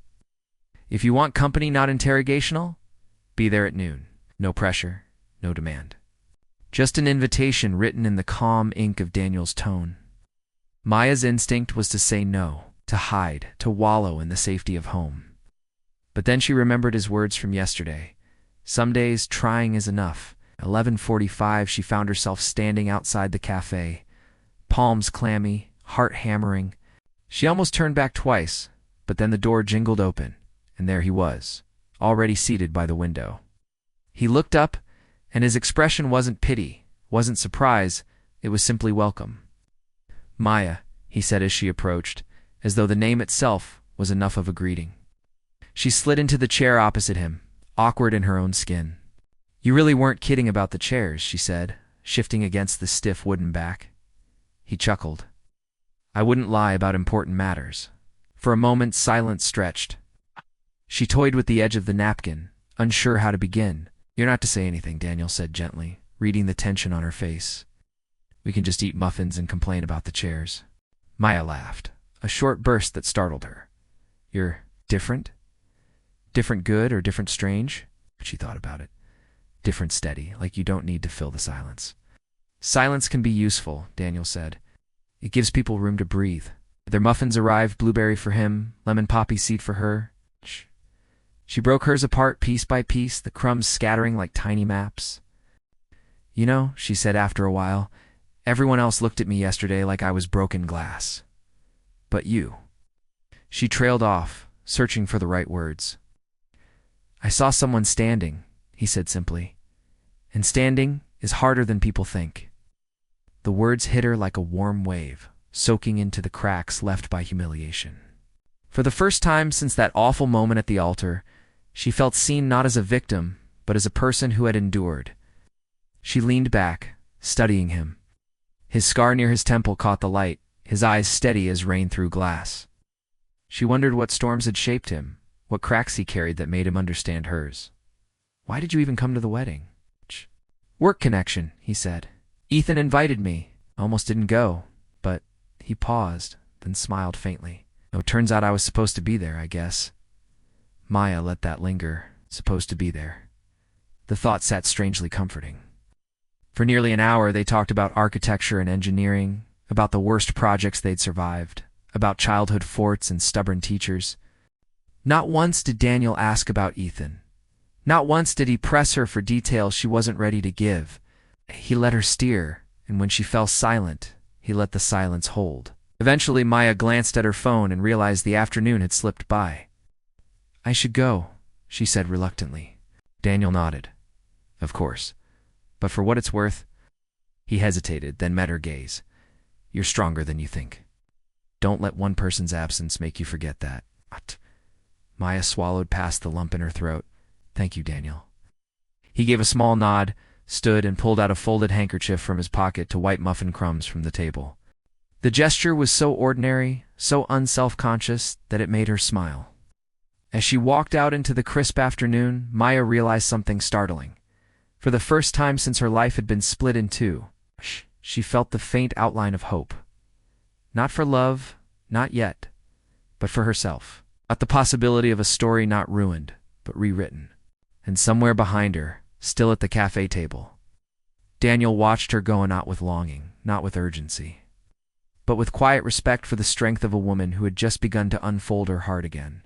If you want company not interrogational, be there at noon. No pressure, no demand. Just an invitation written in the calm ink of Daniel's tone. Maya's instinct was to say no, to hide, to wallow in the safety of home. But then she remembered his words from yesterday. Some days, trying is enough. 11:45, she found herself standing outside the cafe, palms clammy, heart hammering. She almost turned back twice, but then the door jingled open, and there he was, already seated by the window. He looked up, and his expression wasn't pity, wasn't surprise, it was simply welcome. Maya, he said as she approached, as though the name itself was enough of a greeting. She slid into the chair opposite him, awkward in her own skin. You really weren't kidding about the chairs, she said, shifting against the stiff wooden back. He chuckled. I wouldn't lie about important matters. For a moment, silence stretched. She toyed with the edge of the napkin, unsure how to begin. You're not to say anything, Daniel said gently, reading the tension on her face. We can just eat muffins and complain about the chairs. Maya laughed, a short burst that startled her. You're different? Different good or different strange? She thought about it. Different steady, like you don't need to fill the silence. Silence can be useful, Daniel said. It gives people room to breathe. Their muffins arrived, blueberry for him, lemon poppy seed for her. She broke hers apart piece by piece, the crumbs scattering like tiny maps. You know, she said after a while, everyone else looked at me yesterday like I was broken glass. But you. She trailed off, searching for the right words. I saw someone standing, he said simply. And standing is harder than people think. The words hit her like a warm wave, soaking into the cracks left by humiliation. For the first time since that awful moment at the altar, she felt seen not as a victim, but as a person who had endured. She leaned back, studying him. His scar near his temple caught the light, his eyes steady as rain through glass. She wondered what storms had shaped him, what cracks he carried that made him understand hers. "Why did you even come to the wedding?" "Work connection," he said. "Ethan invited me. I almost didn't go, but—" He paused, then smiled faintly. "Oh, turns out I was supposed to be there, I guess." Maya let that linger. Supposed to be there. The thought sat strangely comforting. For nearly an hour they talked about architecture and engineering, about the worst projects they'd survived, about childhood forts and stubborn teachers. Not once did Daniel ask about Ethan. Not once did he press her for details she wasn't ready to give. He let her steer, and when she fell silent, he let the silence hold. Eventually Maya glanced at her phone and realized the afternoon had slipped by. "I should go," she said reluctantly. Daniel nodded. "Of course. But for what it's worth—" He hesitated, then met her gaze. "You're stronger than you think. Don't let one person's absence make you forget that." Maya swallowed past the lump in her throat. "Thank you, Daniel." He gave a small nod, stood and pulled out a folded handkerchief from his pocket to wipe muffin crumbs from the table. The gesture was so ordinary, so unself-conscious, that it made her smile. As she walked out into the crisp afternoon, Maya realized something startling. For the first time since her life had been split in two, she felt the faint outline of hope. Not for love, not yet, but for herself. At the possibility of a story not ruined, but rewritten. And somewhere behind her, still at the cafe table, Daniel watched her go, not with longing, not with urgency, but with quiet respect for the strength of a woman who had just begun to unfold her heart again.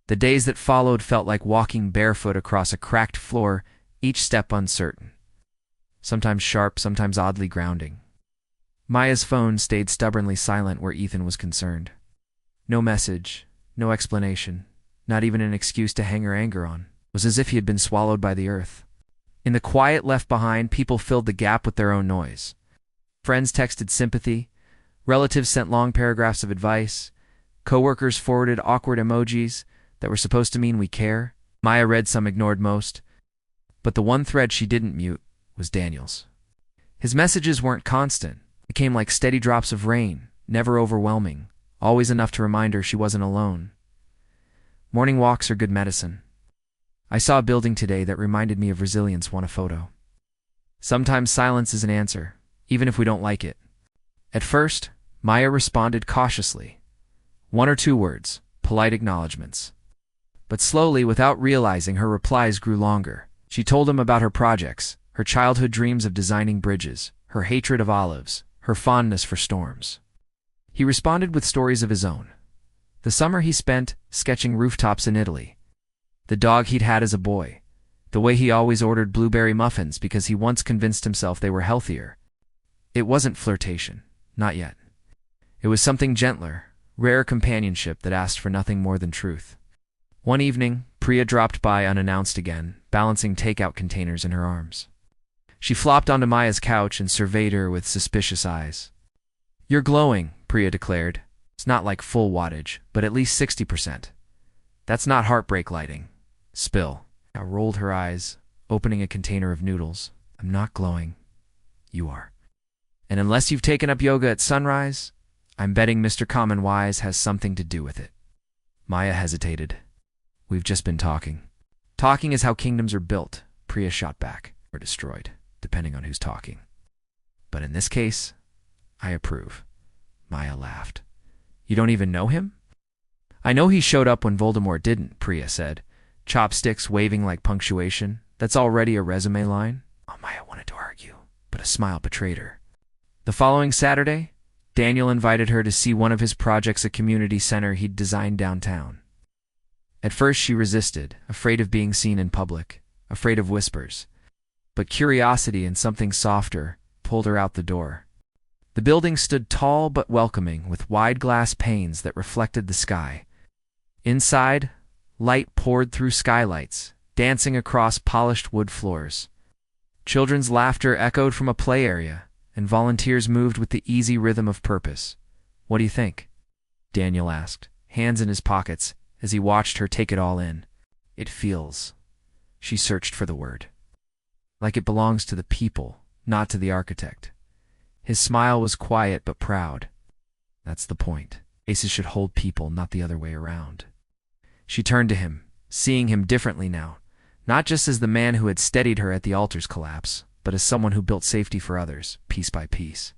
The days that followed felt like walking barefoot across a cracked floor, each step uncertain. Sometimes sharp, sometimes oddly grounding. Maya's phone stayed stubbornly silent where Ethan was concerned. No message, no explanation, not even an excuse to hang her anger on. It was as if he had been swallowed by the earth. In the quiet left behind, people filled the gap with their own noise. Friends texted sympathy, relatives sent long paragraphs of advice, coworkers forwarded awkward emojis that were supposed to mean we care. Maya read some, ignored most. But the one thread she didn't mute was Daniel's. His messages weren't constant. They came like steady drops of rain, never overwhelming, always enough to remind her she wasn't alone. "Morning walks are good medicine. I saw a building today that reminded me of resilience. Want a photo?" Sometimes silence is an answer, even if we don't like it. At first, Maya responded cautiously. One or two words, polite acknowledgments. But slowly, without realizing, her replies grew longer. She told him about her projects, her childhood dreams of designing bridges, her hatred of olives, her fondness for storms. He responded with stories of his own. The summer he spent sketching rooftops in Italy. The dog he'd had as a boy. The way he always ordered blueberry muffins because he once convinced himself they were healthier. It wasn't flirtation. Not yet. It was something gentler, rare companionship that asked for nothing more than truth. One evening, Priya dropped by unannounced again, balancing takeout containers in her arms. She flopped onto Maya's couch and surveyed her with suspicious eyes. "You're glowing," Priya declared. "It's not like full wattage, but at least 60%. That's not heartbreak lighting." Spill. I rolled her eyes, opening a container of noodles. "I'm not glowing. You are. And unless you've taken up yoga at sunrise, I'm betting Mr. Common Wise has something to do with it." Maya hesitated. "We've just been talking." "Talking is how kingdoms are built," Priya shot back, "or destroyed, depending on who's talking. But in this case, I approve." Maya laughed. "You don't even know him?" "I know he showed up when Voldemort didn't," Priya said, chopsticks waving like punctuation. "That's already a resume line." Oh, Maya wanted to argue, but a smile betrayed her. The following Saturday, Daniel invited her to see one of his projects, a community center he'd designed downtown. At first she resisted, afraid of being seen in public, afraid of whispers. But curiosity and something softer pulled her out the door. The building stood tall but welcoming, with wide glass panes that reflected the sky. Inside, light poured through skylights, dancing across polished wood floors. Children's laughter echoed from a play area, and volunteers moved with the easy rhythm of purpose. "What do you think?" Daniel asked, hands in his pockets, as he watched her take it all in. It feels, she searched for the word, like it belongs to the people, not to the architect. His smile was quiet but proud. That's the point. Aces should hold people, not the other way around. She turned to him, seeing him differently now, not just as the man who had steadied her at the altar's collapse, but as someone who built safety for others, piece by piece.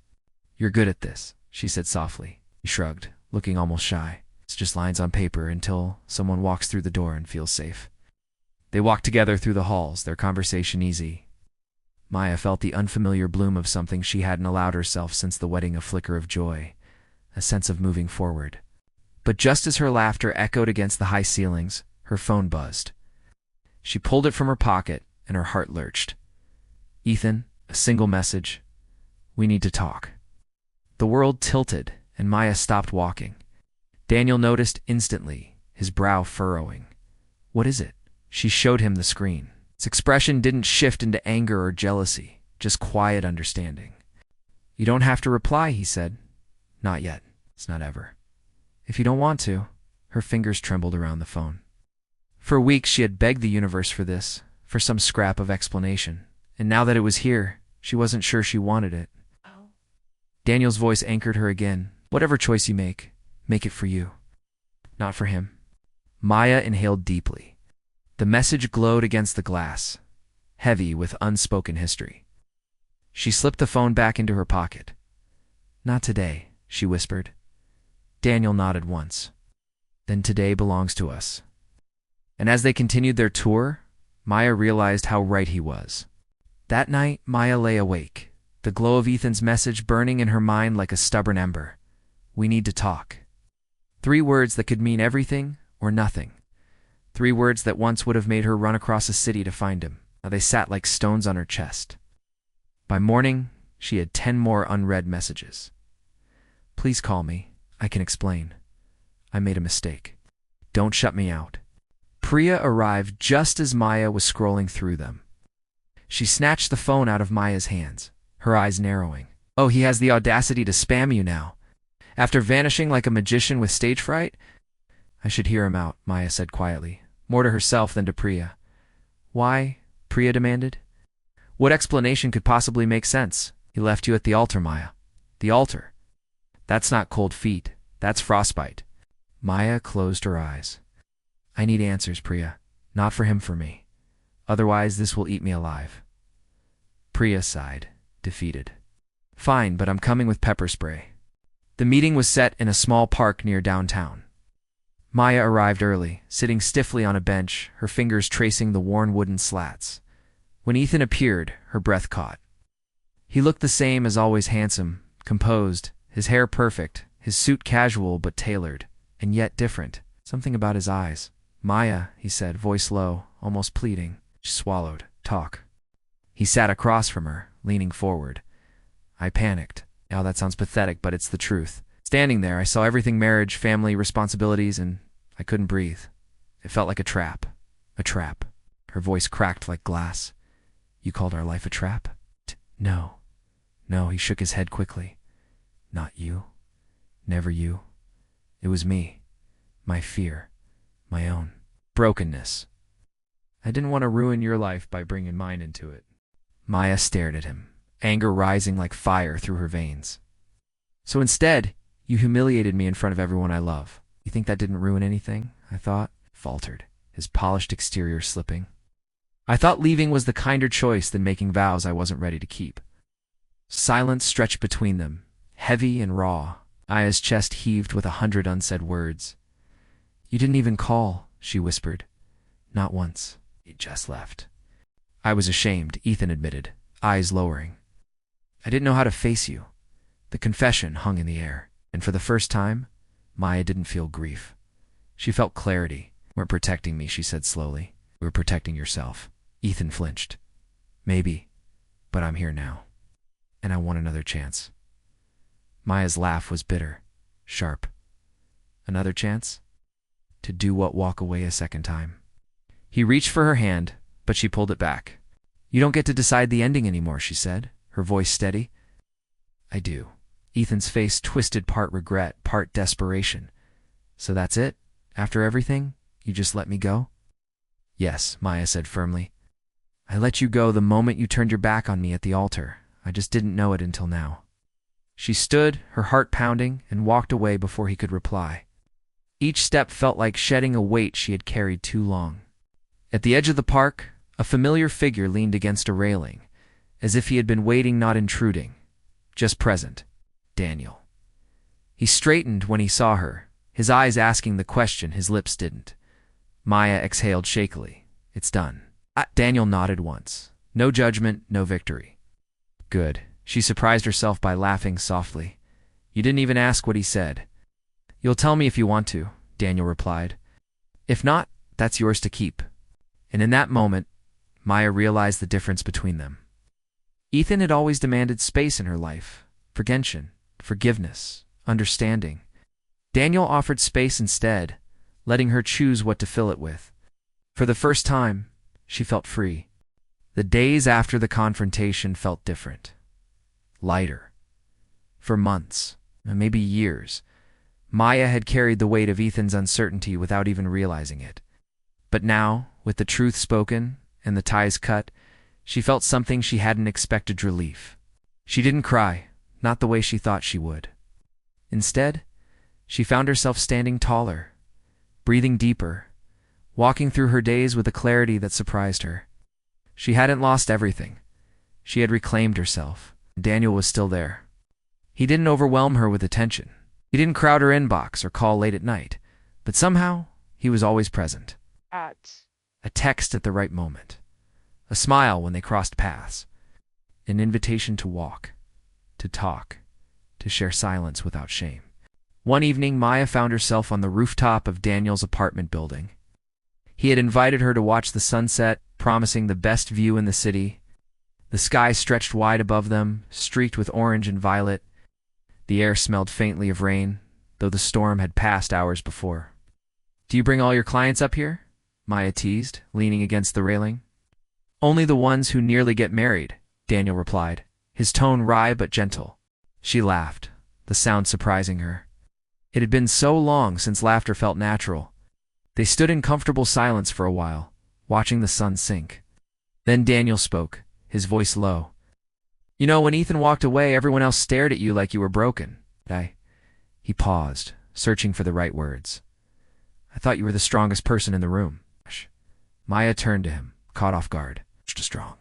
"You're good at this," she said softly. He shrugged, looking almost shy. "It's just lines on paper until someone walks through the door and feels safe." They walked together through the halls, their conversation easy. Maya felt the unfamiliar bloom of something she hadn't allowed herself since the wedding, a flicker of joy, a sense of moving forward. But just as her laughter echoed against the high ceilings, her phone buzzed. She pulled it from her pocket, and her heart lurched. "Ethan, a single message. We need to talk." The world tilted, and Maya stopped walking. Daniel noticed instantly, his brow furrowing. "What is it?" She showed him the screen. Its expression didn't shift into anger or jealousy, just quiet understanding. "You don't have to reply," he said. "Not yet. It's not ever. If you don't want to." Her fingers trembled around the phone. For weeks she had begged the universe for this, for some scrap of explanation. And now that it was here, she wasn't sure she wanted it. Daniel's voice anchored her again. "Whatever choice you make it for you, not for him." Maya inhaled deeply. The message glowed against the glass, heavy with unspoken history. She slipped the phone back into her pocket. "Not today," she whispered. Daniel nodded once. "Then today belongs to us." And as they continued their tour, Maya realized how right he was. That night, Maya lay awake, the glow of Ethan's message burning in her mind like a stubborn ember. "We need to talk." 3 words that could mean everything or nothing. 3 words that once would have made her run across a city to find him. Now they sat like stones on her chest. By morning, she had 10 more unread messages. "Please call me. I can explain. I made a mistake. Don't shut me out." Priya arrived just as Maya was scrolling through them. She snatched the phone out of Maya's hands, her eyes narrowing. "Oh, he has the audacity to spam you now. After vanishing like a magician with stage fright?" "I should hear him out," Maya said quietly, more to herself than to Priya. "Why?" Priya demanded. "What explanation could possibly make sense? He left you at the altar, Maya. The altar. That's not cold feet. That's frostbite." Maya closed her eyes. "I need answers, Priya. Not for him, for me. Otherwise, this will eat me alive." Priya sighed, defeated. "Fine, but I'm coming with pepper spray." The meeting was set in a small park near downtown. Maya arrived early, sitting stiffly on a bench, her fingers tracing the worn wooden slats. When Ethan appeared, her breath caught. He looked the same as always, handsome, composed, his hair perfect, his suit casual but tailored, and yet different. Something about his eyes. "Maya," he said, voice low, almost pleading. She swallowed. "Talk." He sat across from her, leaning forward. I panicked. "Oh, that sounds pathetic, but it's the truth. Standing there, I saw everything: marriage, family, responsibilities, and I couldn't breathe. It felt like a trap. A trap." Her voice cracked like glass. "You called our life a trap?" No. No, he shook his head quickly. "Not you. Never you. It was me. My fear. My own brokenness. I didn't want to ruin your life by bringing mine into it." Maya stared at him, anger rising like fire through her veins. "So instead, you humiliated me in front of everyone I love. You think that didn't ruin anything?" I thought, faltered, his polished exterior slipping. "I thought leaving was the kinder choice than making vows I wasn't ready to keep." Silence stretched between them, heavy and raw. Aya's chest heaved with 100 unsaid words. "You didn't even call," she whispered. "Not once. You just left." "I was ashamed," Ethan admitted, eyes lowering. "I didn't know how to face you." The confession hung in the air, and for the first time, Maya didn't feel grief. She felt clarity. "You weren't protecting me," she said slowly. "You were protecting yourself." Ethan flinched. "Maybe, but I'm here now. And I want another chance." Maya's laugh was bitter, sharp. "Another chance? To do what? Walk away a second time?" He reached for her hand, but she pulled it back. "You don't get to decide the ending anymore," she said, her voice steady. "I do." Ethan's face twisted, part regret, part desperation. "So that's it? After everything, you just let me go?" "Yes," Maya said firmly. "I let you go the moment you turned your back on me at the altar. I just didn't know it until now." She stood, her heart pounding, and walked away before he could reply. Each step felt like shedding a weight she had carried too long. At the edge of the park, a familiar figure leaned against a railing, as if he had been waiting, not intruding, just present. Daniel. He straightened when he saw her, his eyes asking the question his lips didn't. Maya exhaled shakily. "It's done." Daniel nodded once. No judgment, no victory. "Good." She surprised herself by laughing softly. "You didn't even ask what he said." "You'll tell me if you want to," Daniel replied. "If not, that's yours to keep." And in that moment, Maya realized the difference between them. Ethan had always demanded space in her life, forgiveness, understanding. Daniel offered space instead, letting her choose what to fill it with. For the first time, she felt free. The days after the confrontation felt different. Lighter. For months, maybe years, Maya had carried the weight of Ethan's uncertainty without even realizing it. But now, with the truth spoken and the ties cut, she felt something she hadn't expected: relief. She didn't cry, not the way she thought she would. Instead, she found herself standing taller, breathing deeper, walking through her days with a clarity that surprised her. She hadn't lost everything. She had reclaimed herself. Daniel was still there. He didn't overwhelm her with attention. He didn't crowd her inbox or call late at night. But somehow, he was always present. A text at the right moment. A smile when they crossed paths. An invitation to walk, to talk, to share silence without shame. One evening, Maya found herself on the rooftop of Daniel's apartment building. He had invited her to watch the sunset, promising the best view in the city. The sky stretched wide above them, streaked with orange and violet. The air smelled faintly of rain, though the storm had passed hours before. "Do you bring all your clients up here?" Maya teased, leaning against the railing. "Only the ones who nearly get married," Daniel replied, his tone wry but gentle. She laughed, the sound surprising her. It had been so long since laughter felt natural. They stood in comfortable silence for a while, watching the sun sink. Then Daniel spoke, his voice low. "You know, when Ethan walked away, everyone else stared at you like you were broken. He paused, searching for the right words. "I thought you were the strongest person in the room." Maya turned to him, caught off guard. "Strong.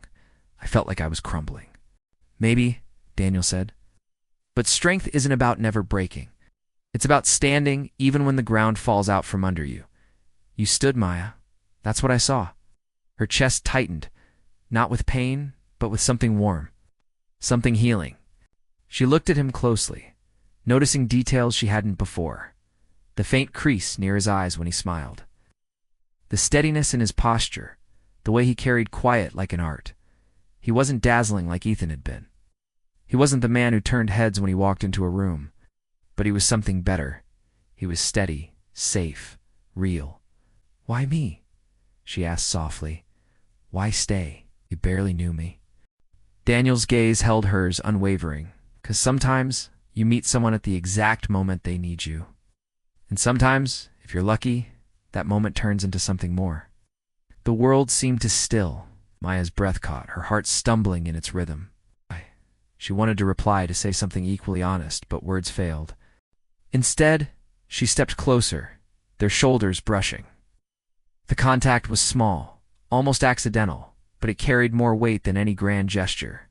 I felt like I was crumbling." "Maybe," Daniel said. "But strength isn't about never breaking. It's about standing even when the ground falls out from under you. You stood, Maya. That's what I saw." Her chest tightened, not with pain, but with something warm, something healing. She looked at him closely, noticing details she hadn't before. The faint crease near his eyes when he smiled. The steadiness in his posture, the way he carried quiet like an art. He wasn't dazzling like Ethan had been. He wasn't the man who turned heads when he walked into a room. But he was something better. He was steady, safe, real. "Why me?" she asked softly. "Why stay? You barely knew me." Daniel's gaze held hers unwavering, because sometimes you meet someone at the exact moment they need you. And sometimes, if you're lucky, that moment turns into something more. The world seemed to still. Maya's breath caught, her heart stumbling in its rhythm. She wanted to reply, to say something equally honest, but words failed. Instead, she stepped closer, their shoulders brushing. The contact was small, almost accidental, but it carried more weight than any grand gesture.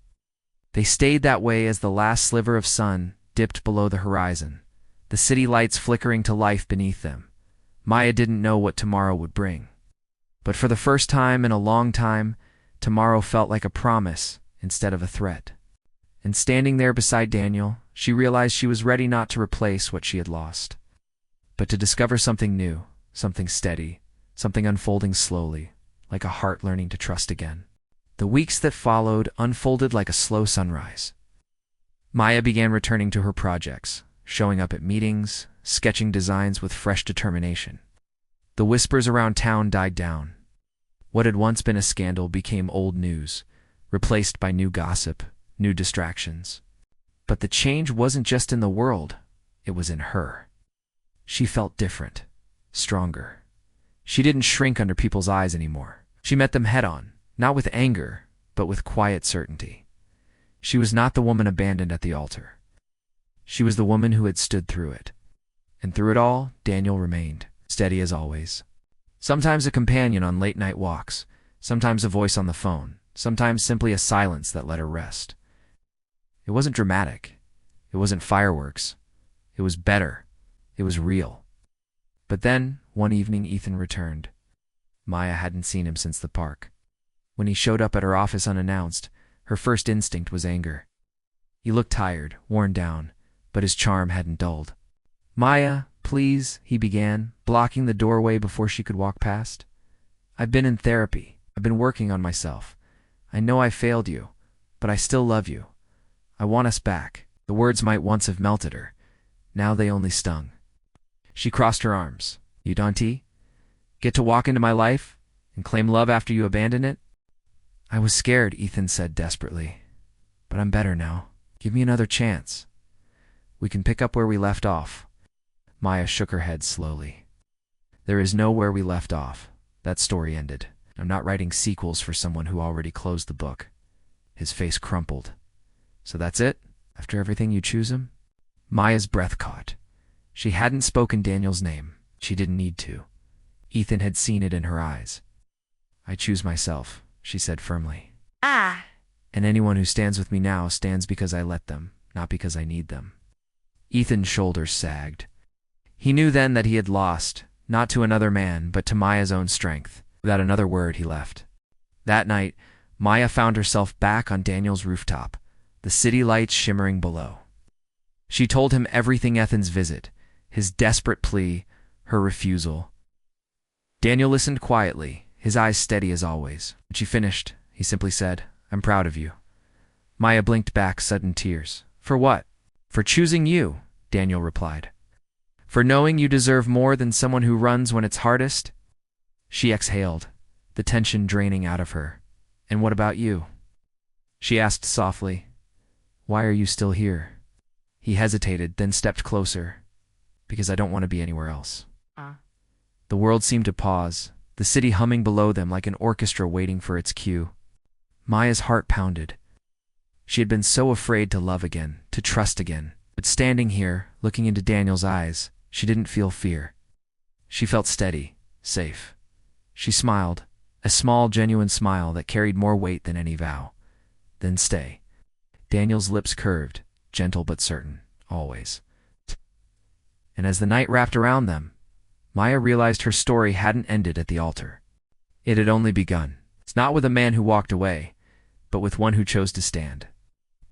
They stayed that way as the last sliver of sun dipped below the horizon, the city lights flickering to life beneath them. Maya didn't know what tomorrow would bring. But for the first time in a long time, tomorrow felt like a promise instead of a threat. And standing there beside Daniel, she realized she was ready not to replace what she had lost, but to discover something new, something steady, something unfolding slowly, like a heart learning to trust again. The weeks that followed unfolded like a slow sunrise. Maya began returning to her projects, showing up at meetings, sketching designs with fresh determination. The whispers around town died down. What had once been a scandal became old news, replaced by new gossip, new distractions. But the change wasn't just in the world, it was in her. She felt different, stronger. She didn't shrink under people's eyes anymore. She met them head-on, not with anger, but with quiet certainty. She was not the woman abandoned at the altar. She was the woman who had stood through it. And through it all, Daniel remained, steady as always. Sometimes a companion on late-night walks, sometimes a voice on the phone, sometimes simply a silence that let her rest. It wasn't dramatic. It wasn't fireworks. It was better. It was real. But then, one evening, Ethan returned. Maya hadn't seen him since the park. When he showed up at her office unannounced, her first instinct was anger. He looked tired, worn down, but his charm hadn't dulled. "Maya, please," he began, blocking the doorway before she could walk past. "I've been in therapy. I've been working on myself. I know I failed you, but I still love you. I want us back." The words might once have melted her. Now they only stung. She crossed her arms. "You don't get to walk into my life and claim love after you abandon it?" "I was scared," Ethan said desperately. "But I'm better now. Give me another chance. We can pick up where we left off." Maya shook her head slowly. "There is no where we left off. That story ended. I'm not writing sequels for someone who already closed the book." His face crumpled. "So that's it? After everything you choose him?" Maya's breath caught. She hadn't spoken Daniel's name. She didn't need to. Ethan had seen it in her eyes. "I choose myself," she said firmly. Ah. "And anyone who stands with me now stands because I let them, not because I need them." Ethan's shoulders sagged. He knew then that he had lost, not to another man, but to Maya's own strength. Without another word, he left. That night, Maya found herself back on Daniel's rooftop, the city lights shimmering below. She told him everything: Ethan's visit, his desperate plea, her refusal. Daniel listened quietly, his eyes steady as always. When she finished, he simply said, "I'm proud of you." Maya blinked back sudden tears. "For what?" "For choosing you," Daniel replied. "For knowing you deserve more than someone who runs when it's hardest." She exhaled, the tension draining out of her. "And what about you?" she asked softly. "Why are you still here?" He hesitated, then stepped closer. "Because I don't want to be anywhere else." The world seemed to pause, the city humming below them like an orchestra waiting for its cue. Maya's heart pounded. She had been so afraid to love again, to trust again. But standing here, looking into Daniel's eyes, she didn't feel fear. She felt steady, safe. She smiled, a small, genuine smile that carried more weight than any vow. "Then stay." Daniel's lips curved, gentle but certain, always. And as the night wrapped around them, Maya realized her story hadn't ended at the altar. It had only begun. It's not with a man who walked away, but with one who chose to stand.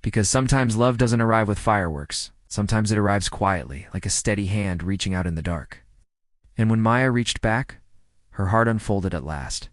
Because sometimes love doesn't arrive with fireworks. Sometimes it arrives quietly, like a steady hand reaching out in the dark. And when Maya reached back, her heart unfolded at last.